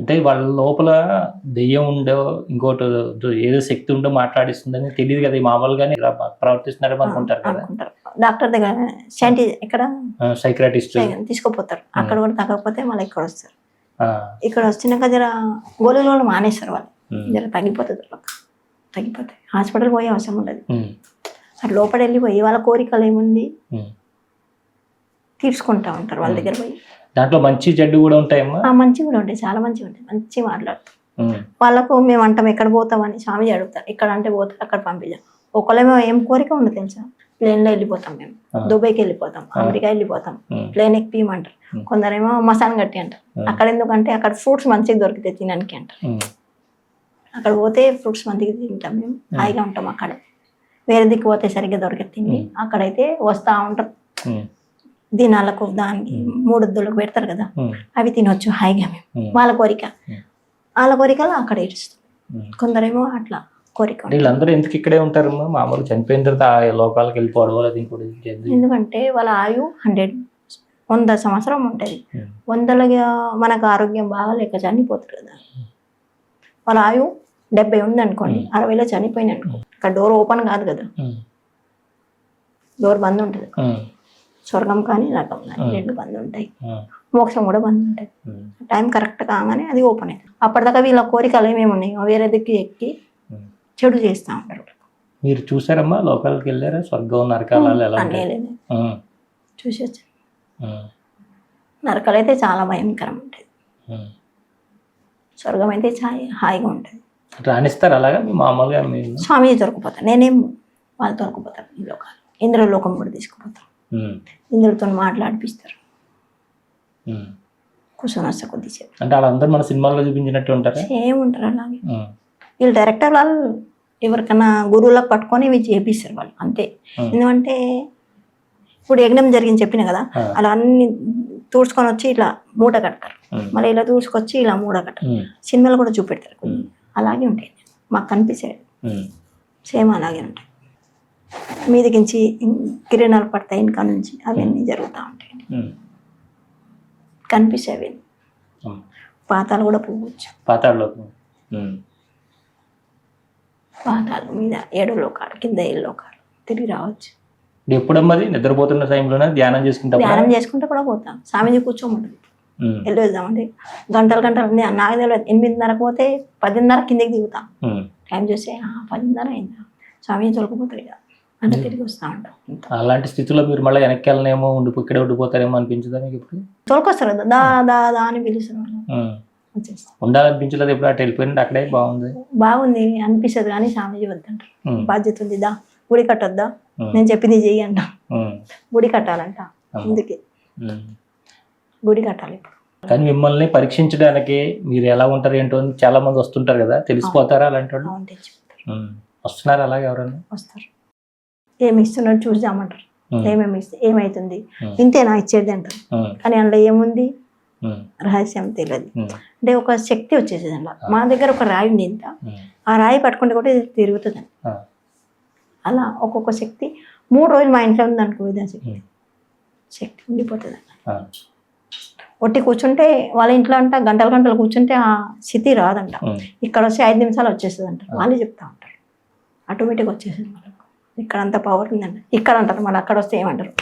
అంటే వాళ్ళ లోపల దెయ్యం ఉందో, ఇంకోటి ఏదో శక్తి ఉందో మాట్లాడిస్తుందని తెలీదు కదా! మామూలుగానే ఇలా ప్రవర్తిస్తున్నారేమో అనుకుంటారు కదా! అనుకుంటారు. డాక్టర్ దగ్గర ఇక్కడ సైకియాట్రిస్ట్. తీసుకుపోతారు. అక్కడ కూడా తగ్గకపోతే మళ్ళీ ఇక్కడ వస్తారు. ఆ! ఇక్కడ వచ్చినాక జర గోళీలు మానేస్తారు వాళ్ళు. జర తగ్గిపోతుంది వాళ్ళకి. తగ్గిపోతాయి. హాస్పిటల్ పోయే అవసరం ఉండదు. అటు లోపల వెళ్ళిపోయి వాళ్ళ కోరికలు ఏముంది తీర్చుకుంటా ఉంటారు వాళ్ళ దగ్గర పోయి. దాంట్లో మంచి చెడ్డు కూడా ఉంటాయమ్మా? మంచిగా కూడా ఉంటాయి, చాలా మంచిగా ఉంటాయి. మంచిగా మాట్లాడతారు. వాళ్ళకు మేము అంటాం ఎక్కడ పోతామని స్వామి అడుగుతారు. ఇక్కడ అంటే పోతారు, అక్కడ పంపించాం. ఒకళ్ళేమో ఏం కోరిక ఉండదు తెలుసా, ప్లేన్లో వెళ్ళిపోతాం మేము, దుబాయ్కి వెళ్ళిపోతాం, అమెరికా వెళ్ళిపోతాం, ప్లేన్ ఎక్కిమంటారు. కొందరేమో మసాన్ గట్టి అంటారు. అక్కడ ఎందుకంటే అక్కడ ఫ్రూట్స్ మంచిగా దొరికితే తినడానికి అంటారు. అక్కడ పోతే ఫ్రూట్స్ మంచిగా తింటాం, మేము హాయిగా ఉంటాం. అక్కడ వేరే దిక్కు పోతే సరిగ్గా దొరికే తిండి. అక్కడైతే వస్తూ ఉంటారు దినాలకు, దానికి 3 వద్దులకు పెడతారు కదా, అవి తినొచ్చు హాయిగా మేము. వాళ్ళ కోరికలు అక్కడ ఇడుస్తాం. కొందరేమో అట్లా కోరిక. వీళ్ళందరూ ఎందుకు ఇక్కడే ఉంటారు? మామూలు చనిపోయిన తర్వాత ఆ లోకాలకు వెళ్ళిపోవడం వల్ల ఇంకోటి ఎందుకంటే వాళ్ళ ఆయు 100 సంవత్సరం ఉంటుంది. 100గా మనకు ఆరోగ్యం బాగా లేక చనిపోతారు కదా. వాళ్ళ ఆయు 70 ఉంది అనుకోండి, 60లో చనిపోయింది అనుకో, ఇక్కడ డోర్ ఓపెన్ కాదు కదా, డోర్ బంద్ ఉంటుంది. స్వర్గం కానీ నరకం కానీ 2 బంద్ ఉంటాయి. మోక్షం కూడా బంద్ ఉంటుంది. టైం కరెక్ట్ కాగానే అది ఓపెన్ అవుతుంది. అప్పటిదాకా వీళ్ళ కోరికలు ఏమేమి ఉన్నాయో వేరే దిక్కు ఎక్కి చెడు చేస్తూ ఉంటారు. మీరు చూసారమ్మా? లోకాలకు వెళ్ళారా? స్వర్గం నరకాలు చూసి వచ్చాను. నరకాలు అయితే చాలా భయంకరం ఉంటుంది. స్వర్గం అయితే హాయిగా ఉంటుంది. రాణిస్తారు అలాగా మామూలుగా? స్వామి దొరికిపోతారు. నేనేం వాళ్ళు దొరికిపోతారు. ఈ లోకాలు ఇంద్రలోకం కూడా తీసుకుపోతారు. ఇంద్రులతో మాట్లాడిపిస్తారు. కూర్చొని వస్తా కొద్దిసేపు. అంటే వాళ్ళందరూ మన సినిమాల్లో చూపించినట్టు ఉంటారు, సేమ్ ఉంటారు అలాగే. వీళ్ళు డైరెక్టర్ వాళ్ళు ఎవరికైనా గురువులకు పట్టుకొని ఇవి చేపిస్తారు వాళ్ళు అంతే. ఎందుకంటే ఇప్పుడు యజ్ఞం జరిగింది చెప్పిన కదా, అలా అన్ని తూడ్చుకొని వచ్చి ఇట్లా మూట కడతారు, మళ్ళీ ఇలా తూడ్చుకొచ్చి ఇలా మూట కడతారు. సినిమాలు కూడా చూపెడతారు కొన్ని, అలాగే ఉంటాయి. మాకు కనిపించేది సేమ్ అలాగే ఉంటాయి. మీదికించి కిరణాలు పడతాయి ఇంకా నుంచి, అవన్నీ జరుగుతూ ఉంటాయి. కనిపిస్తాయి. పాతాలు కూడా పోవచ్చు. పాతాళ మీద 7 లోకాలు, కింద 7 లోకాలు తిరిగి రావచ్చు. ఎప్పుడమ్మది? నిద్రపోతున్న టైంలోనే ధ్యానం చేసుకుంటే కూడా పోతాం. స్వామిజీ కూర్చోమంటుంది, వెళ్ళేద్దామంటే గంటలు నాకు తెలియదు. 8:30 పోతే 10:30 కిందకి దిగుతాం. టైం చూస్తే 10:30 అయిందా, స్వామిజీ తొలగిపోతారు ఇక అంటే తిరిగి వస్తూ ఉంటాం. అలాంటి స్థితిలో మీరు మళ్ళీ వెనక్కి వెళ్ళనేమో, ఇక్కడే ఉండిపోతారేమో అనిపించదా మీకు? ఇప్పుడు తోలుకొస్తారు కదా, దా అని పిలుస్తారు. ఉండాలనిపించలేదు ఎప్పుడు? అటు వెళ్ళిపోయినట్టు అక్కడే బాగుంది అనిపిస్తుంది కానీ స్వామిజీ వద్దంటారు. బాధ్యత ఉంది, దా గుడి కట్టొద్దా, నేను చెప్పింది చెయ్యి అంట. గుడి కట్టాలంట, అందుకే గుడి కట్టాలి ఇప్పుడు. కానీ మిమ్మల్ని పరీక్షించడానికి మీరు ఎలా ఉంటారు ఏంటో అని చాలా మంది వస్తుంటారు కదా, తెలిసిపోతారా అలాంటి వాళ్ళు? వస్తున్నారు అలాగే ఎవరన్నా? వస్తారు. ఏమి ఇస్తున్నారు చూద్దామంటారు. ఏమేమి ఇస్తే ఏమైతుంది, ఇంతేనా ఇచ్చేది అంటారు. కానీ అందులో ఏముంది రహస్యం తెలియదు. అంటే ఒక శక్తి వచ్చేసేది అందులో. మా దగ్గర ఒక రాయి ఉంది, ఇంత ఆ రాయి పట్టుకుంటే కూడా తిరుగుతుంది. అలా ఒక్కొక్క శక్తి 3 రోజులు మా ఇంట్లో ఉంది అనుకో, ఇదే శక్తి ఉండిపోతుంది. ఒట్టి కూర్చుంటే వాళ్ళ ఇంట్లో అంట గంటలు కూర్చుంటే ఆ స్థితి రాదంట. ఇక్కడ వస్తే 5 నిమిషాలు వచ్చేస్తుంది అంటారు. వాళ్ళే చెప్తా ఉంటారు, ఆటోమేటిక్గా వచ్చేసింది వాళ్ళకు. ఇక్కడ అంత పవర్ ఉందంట. ఇక్కడ అంటారు, మళ్ళీ అక్కడ వస్తే ఏమంటారు,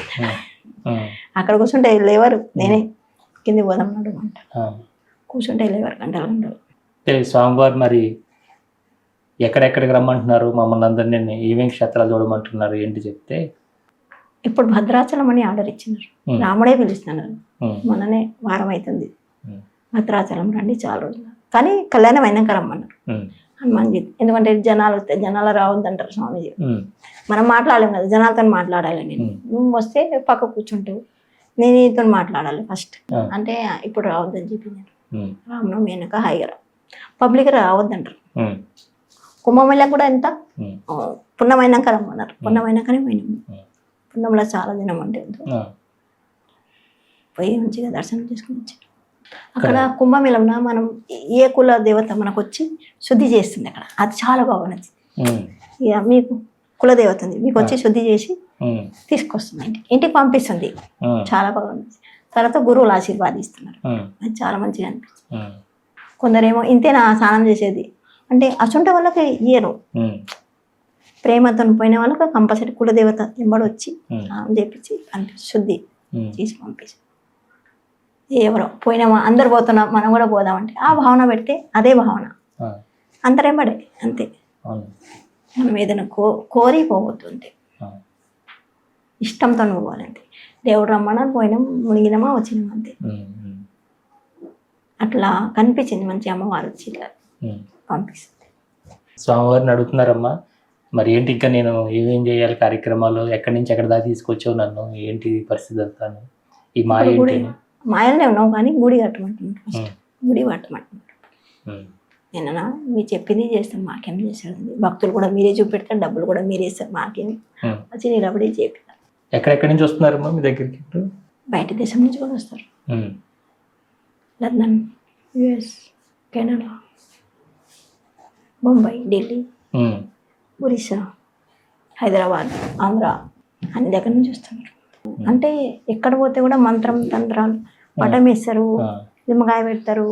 అక్కడ కూర్చుంటే లేవరు, నేనే కింది పోదాం నడు అంటారు. కూర్చుంటే లేవరు గంటలు. స్వామివారు మరి ఎక్కడెక్కడికి రమ్మంటున్నారు మమ్మల్ని అందరినీ, ఏమేమి క్షేత్రాలు చూడమంటున్నారు ఏంటి చెప్తే? ఇప్పుడు భద్రాచలం అని ఆర్డర్ ఇచ్చినారు, రాముడే పిలుస్తున్నారు. మొన్ననే వారం అవుతుంది, భద్రాచలం రండి చాలా రోజులు, కానీ కళ్యాణం అయినాక రమ్మన్నారు హనుమాన్ జీ. ఎందుకంటే జనాలు వస్తే జనాలు రావద్దంటారు స్వామిజీ. మనం మాట్లాడలేము కదా, జనాలతో మాట్లాడాలి. నువ్వు వస్తే పక్క కూర్చుంటావు, నేను నీతో మాట్లాడాలి ఫస్ట్ అంటే ఇప్పుడు రావద్దని చెప్పినారు. రామనవమి వెనక హాయిగా పబ్లిక్ రావద్దంటారు. కుంభమేళ కూడా ఎంత పుణ్యమైనాక రమ్మన్నారు. పుణ్యమైనాకనే పోయినాము. పుణ్యంలో చాలా దినం అంటే పోయి మంచిగా దర్శనం చేసుకుని వచ్చారు. అక్కడ కుంభమేళంలో మనం ఏ కుల దేవత మనకు వచ్చి శుద్ధి చేస్తుంది అక్కడ, అది చాలా బాగా నచ్చింది. ఇక మీకు కులదేవత ఉంది, మీకు వచ్చి శుద్ధి చేసి తీసుకొస్తుంది, ఇంటికి పంపిస్తుంది. చాలా బాగా నచ్చింది. తర్వాత గురువులు ఆశీర్వాదిస్తున్నారు, అది చాలా మంచిగా అనిపిస్తుంది. కొందరేమో ఇంతేనా స్నానం చేసేది అంటే అసంట వాళ్ళకి ఇయ్యరు. ప్రేమతో పోయిన వాళ్ళకి కంపల్సరీ కులదేవత ఎంబడి వచ్చి స్నానం చేపించి అంటే శుద్ధి చేసి పంపించి ఎవరో పోయినామా అందరు పోతున్నాం మనం కూడా పోదామంటే ఆ భావన పెడితే అదే భావన అంతరేంబడే అంతే. మనం ఏదైనా కోరి పోవద్దు అంతే, ఇష్టంతో పోవాలంటే దేవుడు రమ్మన్నా పోయినాం మునిగినామా వచ్చినామా అంతే. అట్లా కనిపించింది మంచి అమ్మవారు వచ్చి ఇట్లా పంపిస్తుంది. స్వామివారిని అడుగుతున్నారమ్మా మరి ఏంటి ఇంకా నేను ఏమేం చేయాలి కార్యక్రమాలు, ఎక్కడి నుంచి ఎక్కడి దాకా తీసుకొచ్చావు నన్ను, ఏంటి పరిస్థితి అంతా, ఈ మాయ ఏంటి? మాయలనే ఉన్నావు కానీ గుడి కట్టమంటున్నారు, ఫస్ట్ గుడి కట్టమంటున్నారు. నేనన్నా మీరు చెప్పింది చేస్తాం, మాకేం చేశాడు, భక్తులు కూడా మీరే చూపెడతారు, డబ్బులు కూడా మీరే ఇస్తారు, మాకేం వచ్చి నిలబడి చేపిస్తారు. ఎక్కడెక్కడి నుంచి వస్తున్నారమ్మా మీ దగ్గరికి? బయట దేశం నుంచి కూడా వస్తారు, London, US, Canada, Bombay, Delhi, Orissa, Hyderabad, Andhra అన్ని దగ్గర నుంచి వస్తున్నారు. అంటే ఎక్కడ పోతే కూడా మంత్రం తంత్రాలు పటం వేస్తారు, నిమ్మకాయ పెడతారు,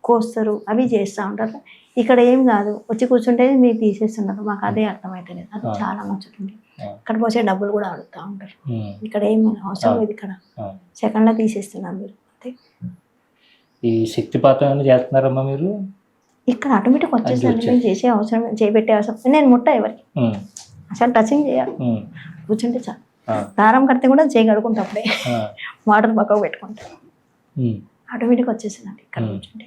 కోస్తారు, అవి చేస్తూ ఉంటారు. ఇక్కడ ఏం కాదు, వచ్చి కూర్చుంటే మీరు తీసేస్తున్నారు, మాకు అదే అర్థమవుతుంది. అది చాలా మంచిది. ఇక్కడ పోసే డబ్బులు కూడా అడుగుతూ ఉంటారు, ఇక్కడ ఏం అవసరం లేదు, ఇక్కడ సెకండ్లో తీసేస్తున్నారు మీరు అంతే. ఈ శక్తిపాతం చేస్తున్నారమ్మా మీరు? ఇక్కడ ఆటోమేటిక్ వచ్చేసరికి నేను చేసే అవసరం, చేపెట్టే అవసరం నేను ముట్ట ఎవరికి అసలు టచింగ్ చేయాలి, కూర్చుంటే చాలు. దారం కడితే కూడా చేయగడుకుంటే అప్పుడే వాటర్ పక్కకు పెట్టుకుంటా, ఆటోమేటిక్ వచ్చేసిందండి ఇక్కడ కూర్చుంటే.